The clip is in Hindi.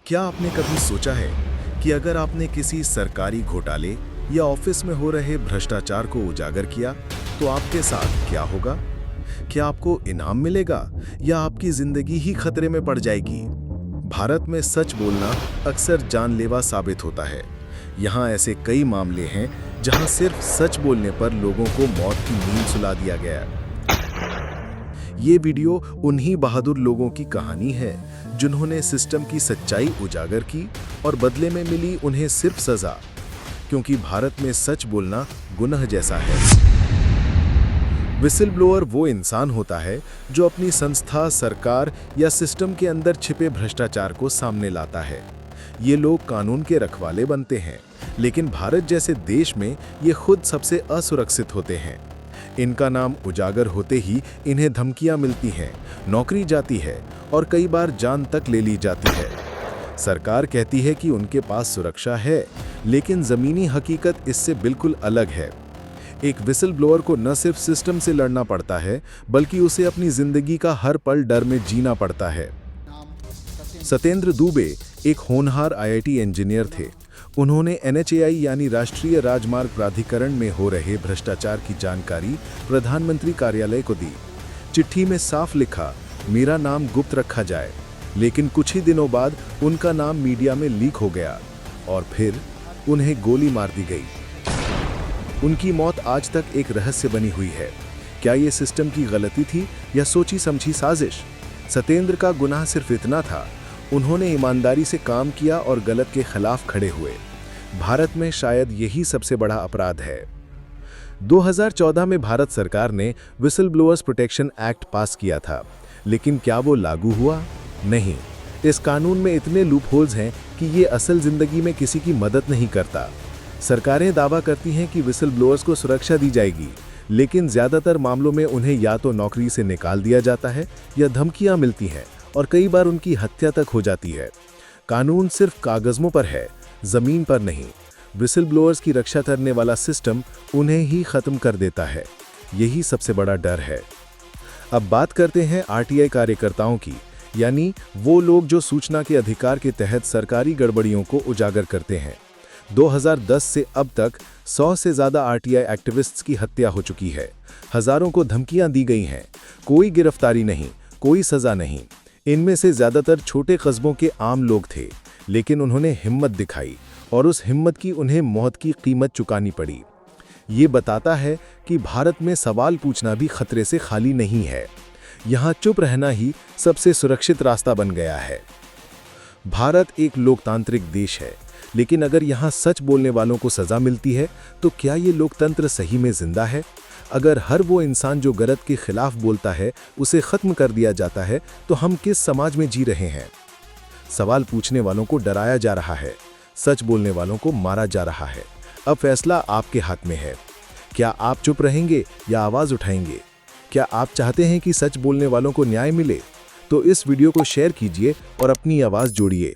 क्या आपने कभी सोचा है कि अगर आपने किसी सरकारी घोटाले या ऑफिस में हो रहे भ्रष्टाचार को उजागर किया तो आपके साथ क्या होगा? क्या आपको इनाम मिलेगा या आपकी जिंदगी ही खतरे में पड़ जाएगी? भारत में सच बोलना अक्सर जानलेवा साबित होता है। यहाँ ऐसे कई मामले हैं जहाँ सिर्फ सच बोलने पर लोगों को मौत की नींद सुला दिया गया। ये वीडियो उन्हीं बहादुर लोगों की कहानी है जिन्होंने सिस्टम की सच्चाई उजागर की और बदले में मिली उन्हें सिर्फ सजा, क्योंकि भारत में सच बोलना गुनाह जैसा है। विसल ब्लोअर वो इंसान होता है जो अपनी संस्था, सरकार या सिस्टम के अंदर छिपे भ्रष्टाचार को सामने लाता है। ये लोग कानून के रखवाले बनते हैं, लेकिन भारत जैसे देश में ये खुद सबसे असुरक्षित होते हैं। इनका नाम उजागर होते ही इन्हें धमकियां मिलती हैं, नौकरी जाती है और कई बार जान तक ले ली जाती है। सरकार कहती है कि उनके पास सुरक्षा है, लेकिन ज़मीनी हकीकत इससे बिल्कुल अलग है। एक विसल ब्लोअर को न सिर्फ सिस्टम से लड़ना पड़ता है, बल्कि उसे अपनी जिंदगी का हर पल डर में जीना पड़ता है। सत्येंद्र दुबे एक होनहार आईआईटी इंजीनियर थे। उन्होंने NHAI यानी राष्ट्रीय राजमार्ग प्राधिकरण में हो रहे भ्रष्टाचार की जानकारी प्रधानमंत्री कार्यालय को दी। चिट्ठी में साफ लिखा, मेरा नाम गुप्त रखा जाए, लेकिन कुछ ही दिनों बाद उनका नाम मीडिया में लीक हो गया और फिर उन्हें गोली मार दी गई। उनकी मौत आज तक एक रहस्य बनी हुई है। क्या ये सिस्टम की गलती थी या सोची समझी साजिश? सत्येंद्र का गुनाह सिर्फ इतना था, उन्होंने ईमानदारी से काम किया और गलत के खिलाफ खड़े हुए। भारत में शायद यही सबसे बड़ा अपराध है। 2014 में भारत सरकार ने विसल ब्लोअर्स प्रोटेक्शन एक्ट पास किया था, लेकिन क्या वो लागू हुआ? नहीं। इस कानून में इतने लूपहोल्स हैं कि ये असल जिंदगी में किसी की मदद नहीं करता। सरकारें दावा करती हैं कि विसल ब्लोअर्स को सुरक्षा दी जाएगी, लेकिन ज़्यादातर मामलों में उन्हें या तो नौकरी से निकाल दिया जाता है या धमकियां मिलती हैं और कई बार उनकी हत्या तक हो जाती है। कानून सिर्फ कागज़ों पर है, ज़मीन पर नहीं। विसल ब्लोअर्स की रक्षा करने वाला सिस्टम उन्हें ही ख़त्म कर देता है। यही सबसे बड़ा डर है। अब बात करते हैं RTI कार्यकर्ताओं की, यानी वो लोग जो सूचना के अधिकार के तहत सरकारी गड़बड़ियों को उजागर करते हैं। 2010 से अब तक 100 से ज़्यादा RTI एक्टिविस्ट्स की हत्या हो चुकी है। हज़ारों को धमकियां दी गई हैं। कोई गिरफ्तारी नहीं, कोई सज़ा नहीं। इनमें से ज़्यादातर छोटे कस्बों के आम लोग थे, लेकिन उन्होंने हिम्मत दिखाई और उस हिम्मत की उन्हें मौत की कीमत चुकानी पड़ी। ये बताता है कि भारत में सवाल पूछना भी खतरे से खाली नहीं है। यहाँ चुप रहना ही सबसे सुरक्षित रास्ता बन गया है। भारत एक लोकतांत्रिक देश है, लेकिन अगर यहाँ सच बोलने वालों को सज़ा मिलती है, तो क्या ये लोकतंत्र सही में जिंदा है? अगर हर वो इंसान जो गलत के खिलाफ बोलता है उसे ख़त्म कर दिया जाता है, तो हम किस समाज में जी रहे हैं? सवाल पूछने वालों को डराया जा रहा है, सच बोलने वालों को मारा जा रहा है। अब फैसला आपके हाथ में है। क्या आप चुप रहेंगे या आवाज़ उठाएंगे? क्या आप चाहते हैं कि सच बोलने वालों को न्याय मिले? तो इस वीडियो को शेयर कीजिए और अपनी आवाज़ जोड़िए।